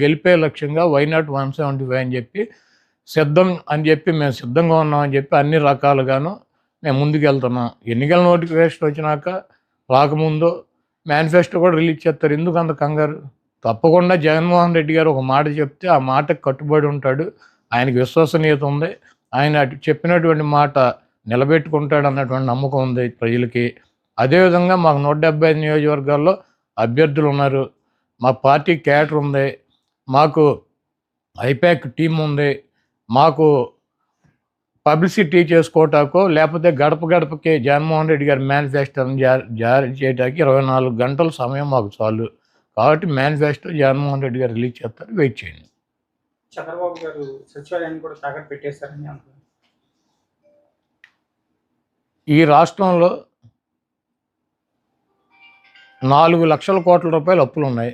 గెలిపే లక్ష్యంగా వైనాట్ 175 అని చెప్పి సిద్ధం అని చెప్పి మేము సిద్ధంగా ఉన్నామని చెప్పి అన్ని రకాలుగాను మేము ముందుకెళ్తున్నాం. ఎన్నికల నోటిఫికేషన్ వచ్చినాక రాకముందు మేనిఫెస్టో కూడా రిలీజ్ చేస్తారు. ఎందుకు అంత కంగారు? తప్పకుండా జగన్మోహన్ రెడ్డి గారు ఒక మాట చెప్తే ఆ మాటకు కట్టుబడి ఉంటాడు. ఆయనకి విశ్వసనీయత ఉంది. ఆయన చెప్పినటువంటి మాట నిలబెట్టుకుంటాడు అన్నటువంటి నమ్మకం ఉంది ప్రజలకి. అదేవిధంగా మాకు 175 నియోజకవర్గాల్లో అభ్యర్థులు ఉన్నారు. మా పార్టీ క్యాడర్ ఉంది. మాకు ఐపాక్ టీం ఉంది. మాకు పబ్లిసిటీ చేసుకోవటాకో లేకపోతే గడప గడపకి జగన్మోహన్ రెడ్డి గారి మేనిఫెస్టోని జారీ చేయడానికి 24 గంటల సమయం మాకు చాలు. కాబట్టి మేనిఫెస్టో జగన్మోహన్ రెడ్డి గారు రిలీజ్ చేస్తారు. వెయిట్ చేయండి. చంద్రబాబు గారు సచివాలయాన్ని కూడా తాకట్టు పెట్టేశారని అంటున్నారు. ఈ రాష్ట్రంలో 4 లక్షల కోట్ల రూపాయలు అప్పులు ఉన్నాయి.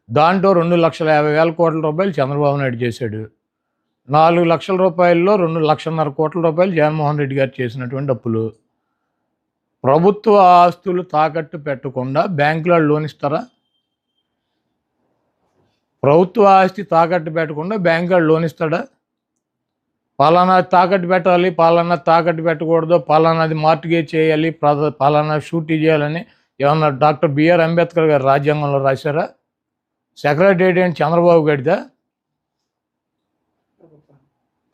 దాంట్లో 2,50,000 కోట్ల రూపాయలు చంద్రబాబు నాయుడు చేశాడు. 4 లక్షల రూపాయల్లో 2,50,000 కోట్ల రూపాయలు జగన్మోహన్ రెడ్డి గారు చేసినటువంటి అప్పులు. ప్రభుత్వ ఆస్తులు తాకట్టు పెట్టకుండా బ్యాంకులో లోన్ ఇస్తారా? ప్రభుత్వ ఆస్తి తాకట్టు పెట్టకుండా బ్యాంకులో లోన్ ఇస్తాడా? పలానా తాకట్టు పెట్టాలి, పలానా తాకట్టు పెట్టకూడదు, పలానాది మార్టిగేజ్ చేయాలి, పలానా షూటీ చేయాలని ఏమన్నా డాక్టర్ బిఆర్ అంబేద్కర్ గారు రాజ్యాంగంలో రాశారా? సెక్రటేరియట్ ఏంటి చంద్రబాబు గడిదా?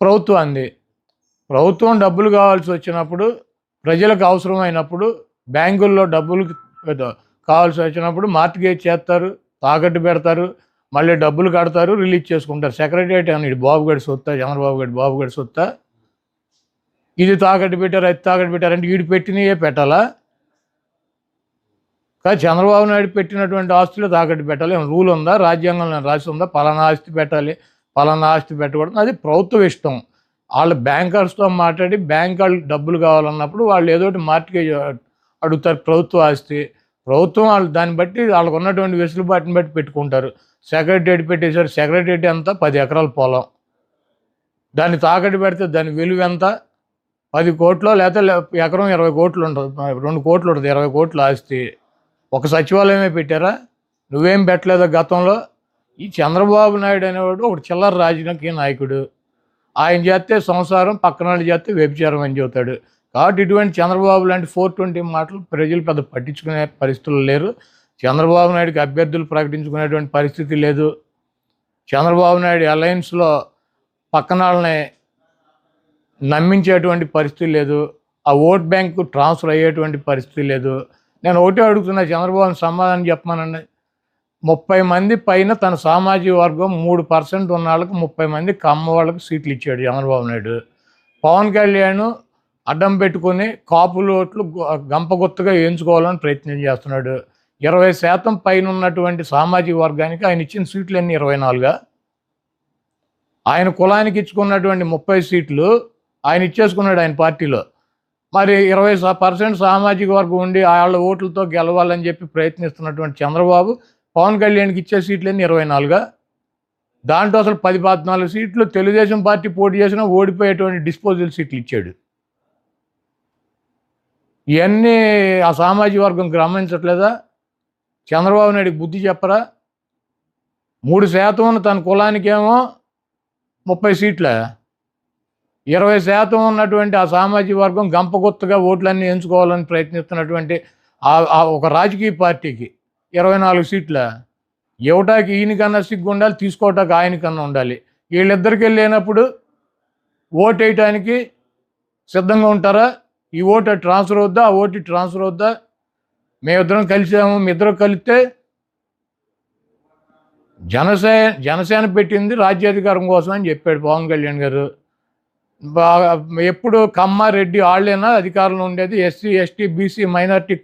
ప్రభుత్వం అంది. ప్రభుత్వం డబ్బులు కావాల్సి వచ్చినప్పుడు, ప్రజలకు అవసరమైనప్పుడు, బ్యాంకుల్లో డబ్బులు కావాల్సి వచ్చినప్పుడు మార్టిగేజ్ చేస్తారు, తాకట్టు పెడతారు, మళ్ళీ డబ్బులు కడతారు, రిలీజ్ చేసుకుంటారు. సెక్రటేరియట్ అని ఇది బాబు గడి సొత్తా, చంద్రబాబు గడి సొత్తా? ఇది తాకట్టు పెట్టారు, అది తాకట్టు పెట్టారంటే వీడు పెట్టినయే పెట్టాలా? కానీ చంద్రబాబు నాయుడు పెట్టినటువంటి ఆస్తులు తాకట్టు పెట్టాలి. ఏమైనా రూల్ ఉందా? రాజ్యాంగంలో రాసి ఉందా? పలానా ఆస్తి పెట్టాలి, పలానా ఆస్తి పెట్టకూడదు. అది ప్రభుత్వం ఇష్టం. వాళ్ళు బ్యాంకర్స్తో మాట్లాడి బ్యాంక్ వాళ్ళు డబ్బులు కావాలన్నప్పుడు వాళ్ళు ఏదో ఒకటి మార్టిగేజ్ అడుగుతారు. ప్రభుత్వ ఆస్తి ప్రభుత్వం వాళ్ళు దాన్ని బట్టి వాళ్ళకు ఉన్నటువంటి వెసులుబాటుని బట్టి పెట్టుకుంటారు. సెక్రటేరియట్ పెట్టేశారు. సెక్రటేరియట్ ఎంత? 10 ఎకరాల పొలం. దాన్ని తాకట్టు పెడితే దాని విలువ ఎంత? 10 కోట్లు, లేకపోతే ఎకరం 20 కోట్లు ఉంటుంది, 2 కోట్లు ఉంటుంది, 20 కోట్ల ఆస్తి. ఒక సచివాలయమే పెట్టారా? నువ్వేం పెట్టలేదా గతంలో? ఈ చంద్రబాబు నాయుడు అనేవాడు ఒకటి చిల్లర రాజకీయ నాయకుడు. ఆయన చేస్తే సంసారం, పక్కన వాళ్ళు చేస్తే వ్యభిచారం అని చెబుతాడు. కాబట్టి ఇటువంటి చంద్రబాబు లాంటి 420 మాటలు ప్రజలు పెద్ద పట్టించుకునే పరిస్థితులు లేరు. చంద్రబాబు నాయుడుకి అభ్యర్థులు ప్రకటించుకునేటువంటి పరిస్థితి లేదు. చంద్రబాబు నాయుడు అలయన్స్లో పక్కన వాళ్ళని నమ్మించేటువంటి పరిస్థితి లేదు. ఆ ఓట్ బ్యాంకు ట్రాన్స్ఫర్ అయ్యేటువంటి పరిస్థితి లేదు. నేను ఒకటే అడుగుతున్నా, చంద్రబాబుని సమాధానం చెప్పమానండి. 30 మంది పైన తన సామాజిక వర్గం 3% ఉన్న వాళ్ళకి 30 మంది కమ్మ వాళ్ళకి సీట్లు ఇచ్చాడు చంద్రబాబు నాయుడు. పవన్ కళ్యాణ్ అడ్డం పెట్టుకొని కాపులు ఓట్లు గంపగుత్తగా వేయించుకోవాలని ప్రయత్నం చేస్తున్నాడు. 20% పైన ఉన్నటువంటి సామాజిక వర్గానికి ఆయన ఇచ్చిన సీట్లు అన్నీ 24గా? ఆయన కులానికి ఇచ్చుకున్నటువంటి 30 సీట్లు ఆయన ఇచ్చేసుకున్నాడు ఆయన పార్టీలో. మరి 20% సామాజిక వర్గం ఉండి వాళ్ళ ఓట్లతో గెలవాలని చెప్పి ప్రయత్నిస్తున్నటువంటి చంద్రబాబు పవన్ కళ్యాణ్కి ఇచ్చే సీట్లన్నీ 24గా? దాంట్లో అసలు 10-14 సీట్లు తెలుగుదేశం పార్టీ పోటీ చేసినా ఓడిపోయేటువంటి డిస్పోజల్ సీట్లు ఇచ్చాడు. ఇవన్నీ ఆ సామాజిక వర్గం గమనించట్లేదా? చంద్రబాబు నాయుడికి బుద్ధి చెప్పరా? 3% ఉన్న తన కులానికేమో 30 సీట్ల, 20% ఉన్నటువంటి ఆ సామాజిక వర్గం గంపగుత్తగా ఓట్లన్నీ ఎంచుకోవాలని ప్రయత్నిస్తున్నటువంటి ఒక రాజకీయ పార్టీకి 24 సీట్ల ఇవ్వటానికి ఈయనకన్నా సిగ్గు ఉండాలి, తీసుకోవటానికి ఆయనకన్నా ఉండాలి. వీళ్ళిద్దరికి వెళ్ళినప్పుడు ఓటు వేయటానికి సిద్ధంగా ఉంటారా? ఈ ఓటు ట్రాన్స్ఫర్ అవుద్దా, ఆ ఓటు ట్రాన్స్ఫర్ అవుద్దా? మేమిద్దరం కలిసాము, మీ ఇద్దరు కలిస్తే జనసేన పెట్టింది రాజ్యాధికారం కోసం అని చెప్పాడు పవన్ కళ్యాణ్ గారు. ఎప్పుడు కమ్మ రెడ్డి వాళ్ళేనా అధికారంలో ఉండేది? SC, ST, BC, minority